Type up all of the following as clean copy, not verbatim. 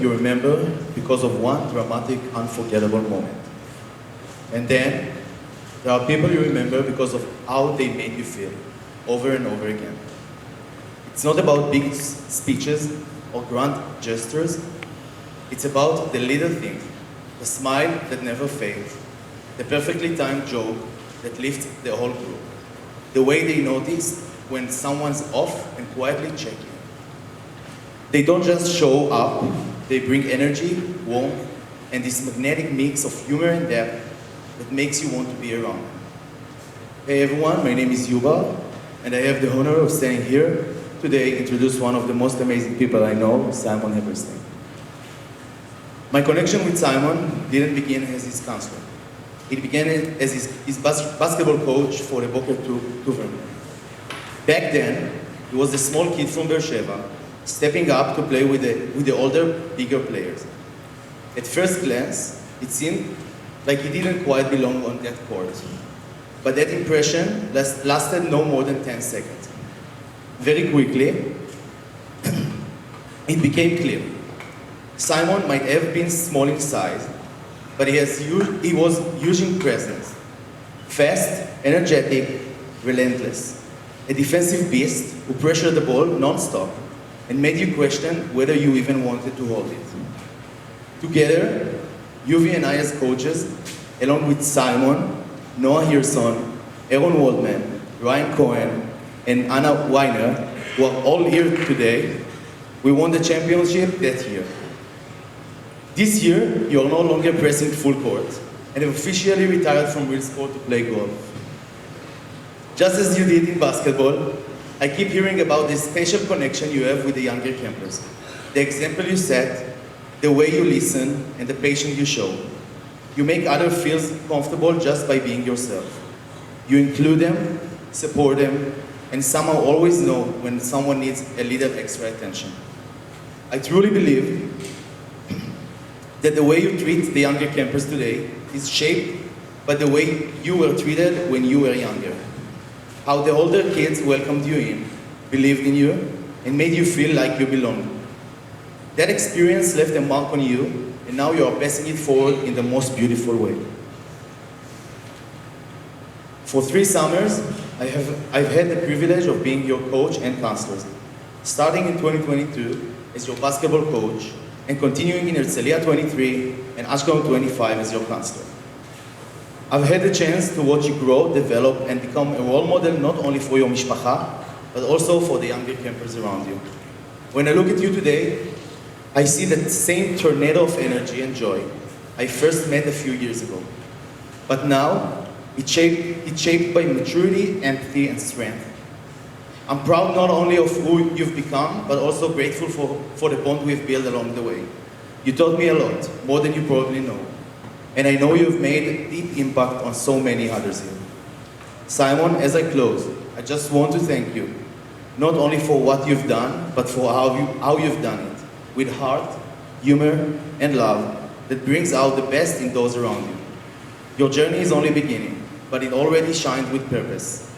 you remember because of one dramatic, unforgettable moment. And then, there are people you remember because of how they made you feel, over and over again. It's not about big speeches or grand gestures. It's about the little things, the smile that never fades, the perfectly timed joke that lifts the whole group, the way they notice when someone's off and quietly check in. They don't just show up, they bring energy, warmth, and this magnetic mix of humor and depth that makes you want to be around them. Hey everyone, my name is Yuval, and I have the honor of standing here today to introduce one of the most amazing people I know, Simon Eberstein. My connection with Simon didn't begin as his counselor. It began as his basketball coach for the Boker tournament. Back then, he was a small kid from Beersheba, stepping up to play with the older, bigger players. At first glance, it seemed like he didn't quite belong on that court. But that impression lasted no more than 10 seconds. Very quickly, it became clear. Simon might have been small in size, but he was huge in presence. Fast, energetic, relentless. A defensive beast who pressured the ball non-stop and made you question whether you even wanted to hold it. Together, Yuvi and I as coaches, along with Simon, Noah Hirson, Aaron Waldman, Ryan Cohen, and Anna Weiner, who are all here today, we won the championship that year. This year, you are no longer pressing full court and have officially retired from real sport to play golf. Just as you did in basketball, I keep hearing about this special connection you have with the younger campers, the example you set, the way you listen, and the patience you show. You make others feel comfortable just by being yourself. You include them, support them, and somehow always know when someone needs a little extra attention. I truly believe that the way you treat the younger campers today is shaped by the way you were treated when you were younger. How the older kids welcomed you in, believed in you, and made you feel like you belonged. That experience left a mark on you, and now you are passing it forward in the most beautiful way. For 3 summers, I've had the privilege of being your coach and counselor, starting in 2022 as your basketball coach, and continuing in Herzliya 23 and Ashkelon 25 as your counselor. I've had the chance to watch you grow, develop, and become a role model not only for your mishpacha, but also for the younger campers around you. When I look at you today, I see that same tornado of energy and joy I first met a few years ago. But now, it's shaped by maturity, empathy, and strength. I'm proud not only of who you've become, but also grateful for the bond we've built along the way. You taught me a lot, more than you probably know. And I know you've made a deep impact on so many others here. Simon, as I close, I just want to thank you, not only for what you've done, but for how you've done it, with heart, humor, and love that brings out the best in those around you. Your journey is only beginning, but it already shines with purpose.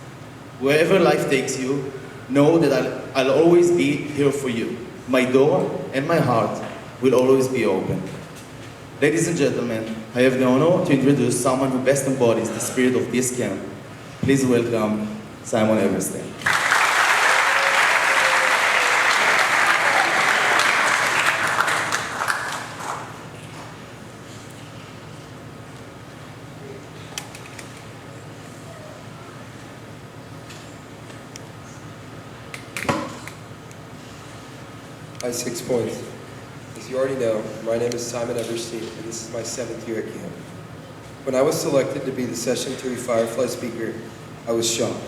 Wherever life takes you, know that I'll always be here for you. My door and my heart will always be open. Ladies and gentlemen, I have the honor to introduce someone who best embodies the spirit of this camp. Please welcome Simon Eberstein. By 6 points. As you already know, my name is Simon Eberstein, and this is my 7th year at camp. When I was selected to be the Session 3 Firefly speaker, I was shocked.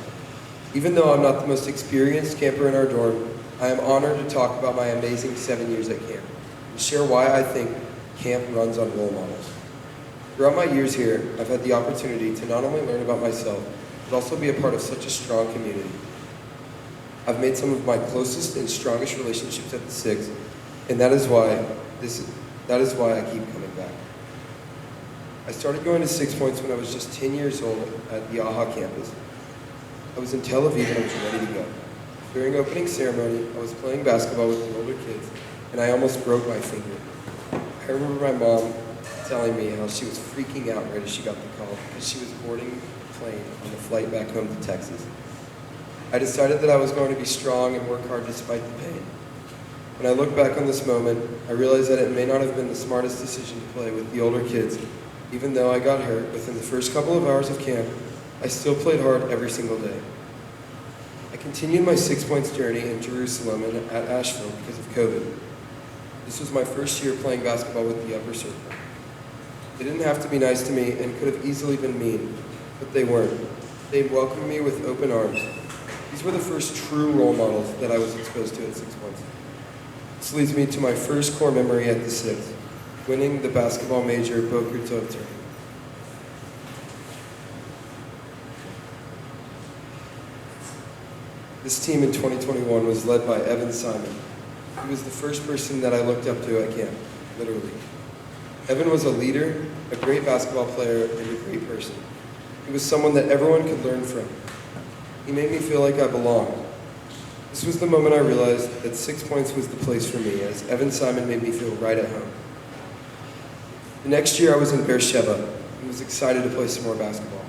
Even though I'm not the most experienced camper in our dorm, I am honored to talk about my amazing 7 years at camp and share why I think camp runs on role models. Throughout my years here, I've had the opportunity to not only learn about myself, but also be a part of such a strong community. I've made some of my closest and strongest relationships at the Six, and that is why I keep coming back. I started going to 6 Points when I was just 10 years old at the AHA campus. I was in Tel Aviv and I was ready to go. During opening ceremony, I was playing basketball with the older kids, and I almost broke my finger. I remember my mom telling me how she was freaking out right as she got the call because she was boarding a plane on the flight back home to Texas. I decided that I was going to be strong and work hard despite the pain. When I look back on this moment, I realize that it may not have been the smartest decision to play with the older kids. Even though I got hurt within the first couple of hours of camp, I still played hard every single day. I continued my 6 points journey in Jerusalem and at Asheville because of COVID. This was my first year playing basketball with the upper circle. They didn't have to be nice to me and could have easily been mean, but they weren't. They welcomed me with open arms. These were the first true role models that I was exposed to at 6 points. This leads me to my first core memory at the 6, winning the basketball major Boker Tov tournament. This team in 2021 was led by Evan Simon. He was the first person that I looked up to at camp, literally. Evan was a leader, a great basketball player, and a great person. He was someone that everyone could learn from. He made me feel like I belonged. This was the moment I realized that 6 points was the place for me, as Evan Simon made me feel right at home. The next year I was in Beersheba and was excited to play some more basketball.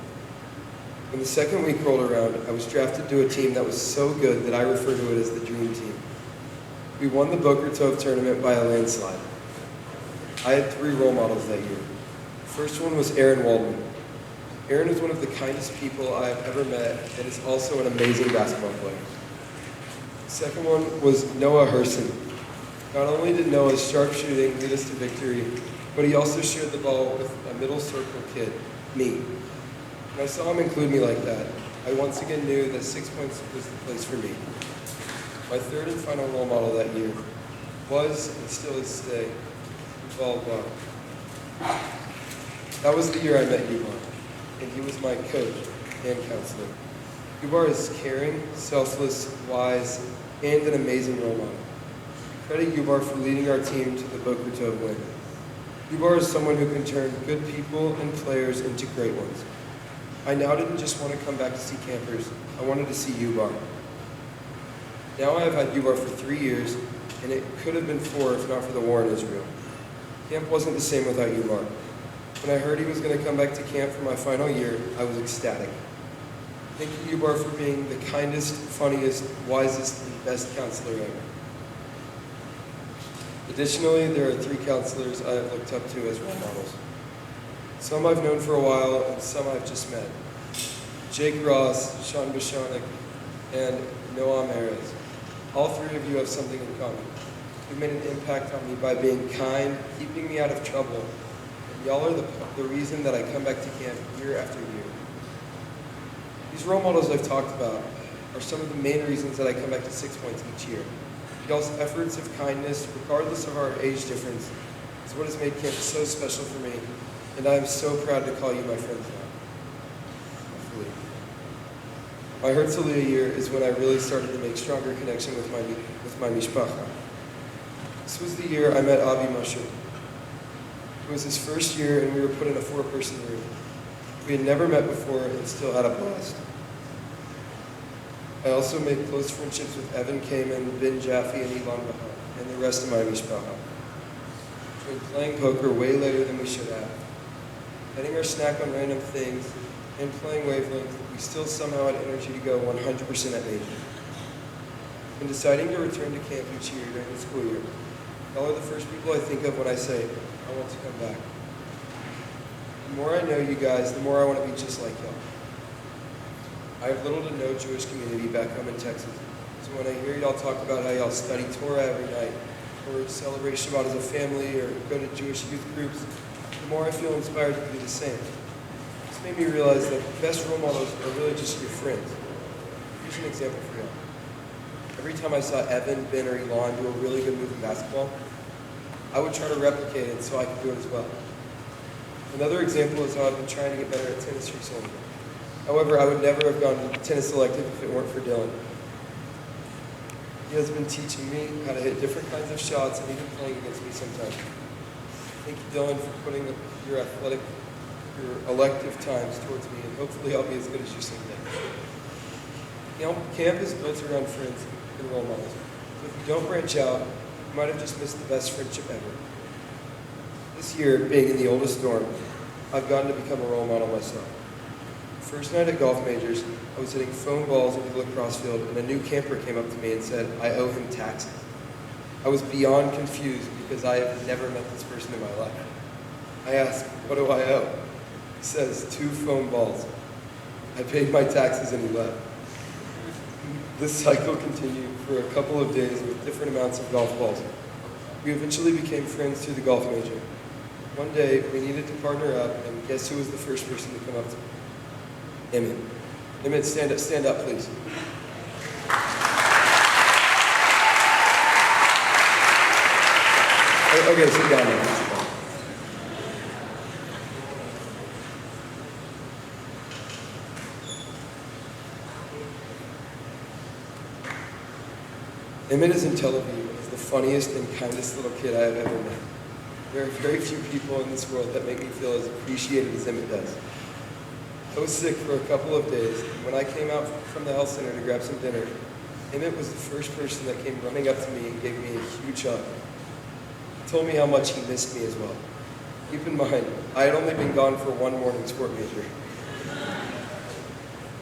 When the second week rolled around, I was drafted to a team that was so good that I refer to it as the dream team. We won the Boker Tov tournament by a landslide. I had 3 role models that year. The first one was Aaron Waldman. Aaron is one of the kindest people I have ever met and is also an amazing basketball player. The second one was Noah Herson. Not only did Noah's sharpshooting lead us to victory, but he also shared the ball with a middle circle kid, me. When I saw him include me like that, I once again knew that 6 points was the place for me. My third and final role model that year was, and still is today, Yuval. That was the year I met Yuval, and he was my coach and counselor. Yuval is caring, selfless, wise, and an amazing role model. I credit Yuval for leading our team to the Boker Tov win. Yuval is someone who can turn good people and players into great ones. I now didn't just want to come back to see campers, I wanted to see Yuval. Now I have had Yuval for 3 years, and it could have been 4 if not for the war in Israel. Camp wasn't the same without Yuval. When I heard he was going to come back to camp for my final year, I was ecstatic. Thank you, Yuval, for being the kindest, funniest, wisest, and best counselor ever. Additionally, there are 3 counselors I have looked up to as role models. Some I've known for a while, and some I've just met. Jake Ross, Sean Bishonik, and Noam Erez. All 3 of you have something in common. You've made an impact on me by being kind, keeping me out of trouble, and y'all are the reason that I come back to camp year after year. These role models I've talked about are some of the main reasons that I come back to 6 points each year. Y'all's efforts of kindness, regardless of our age difference, is what has made camp so special for me, and I am so proud to call you my friends now. Hopefully. My Herzliya year is when I really started to make stronger connection with my mishpacha. This was the year I met Avi Moshe. It was his first year, and we were put in a 4-person room. We had never met before and still had a blast. I also made close friendships with Evan Kamen, Ben Jaffe, and Ilan Bahan, and the rest of my mishpacha. We were playing poker way later than we should have. Getting our snack on random things, and playing wavelength, we still somehow had energy to go 100% at major. In deciding to return to camp each year during the school year, y'all are the first people I think of when I say, I want to come back. The more I know you guys, the more I want to be just like y'all. I have little to no Jewish community back home in Texas, so when I hear y'all talk about how y'all study Torah every night, or celebrate Shabbat as a family, or go to Jewish youth groups, the more I feel inspired to do the same. This made me realize that the best role models are really just your friends. Here's an example for y'all. Every time I saw Evan, Ben, or Elon do a really good move in basketball, I would try to replicate it so I could do it as well. Another example is how I've been trying to get better at tennis recently. However, I would never have gone to tennis elective if it weren't for Dylan. He has been teaching me how to hit different kinds of shots and even playing against me sometimes. Thank you, Dylan, for putting your elective times towards me, and hopefully I'll be as good as you someday. You know, camp is built around friends and role models. So if you don't branch out, you might have just missed the best friendship ever. This year, being in the oldest dorm, I've gotten to become a role model myself. First night at golf majors, I was hitting foam balls into the lacrosse field, and a new camper came up to me and said, I owe him taxes. I was beyond confused because I have never met this person in my life. I asked, what do I owe? He says, 2 foam balls. I paid my taxes and he left. This cycle continued for a couple of days with different amounts of golf balls. We eventually became friends through the golf major. One day, we needed to partner up, and guess who was the first person to come up to me? Emmett. Emmett, stand up, please. Okay, sit down now. Sit down. Emmett is in Tel Aviv and is the funniest and kindest little kid I have ever met. There are very few people in this world that make me feel as appreciated as Emmett does. I was sick for a couple of days, and when I came out from the health center to grab some dinner, Emmett was the first person that came running up to me and gave me a huge hug. He told me how much he missed me as well. Keep in mind, I had only been gone for one morning sport major.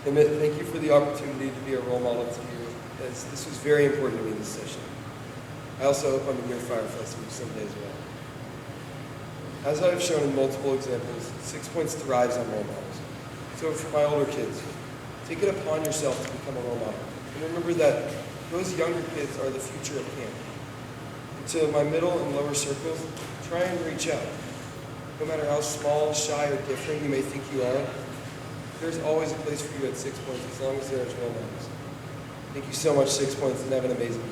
Emmett, thank you for the opportunity to be a role model to you, as this was very important to me this session. I also hope I'm in your Firefly speech someday as well. As I have shown in multiple examples, 6 Points thrives on role models. So for my older kids, take it upon yourself to become a role model. And remember that those younger kids are the future of camp. And to my middle and lower circles, try and reach out. No matter how small, shy, or different you may think you are, there's always a place for you at 6 Points as long as there are role models. Thank you so much, 6 Points, and have an amazing day.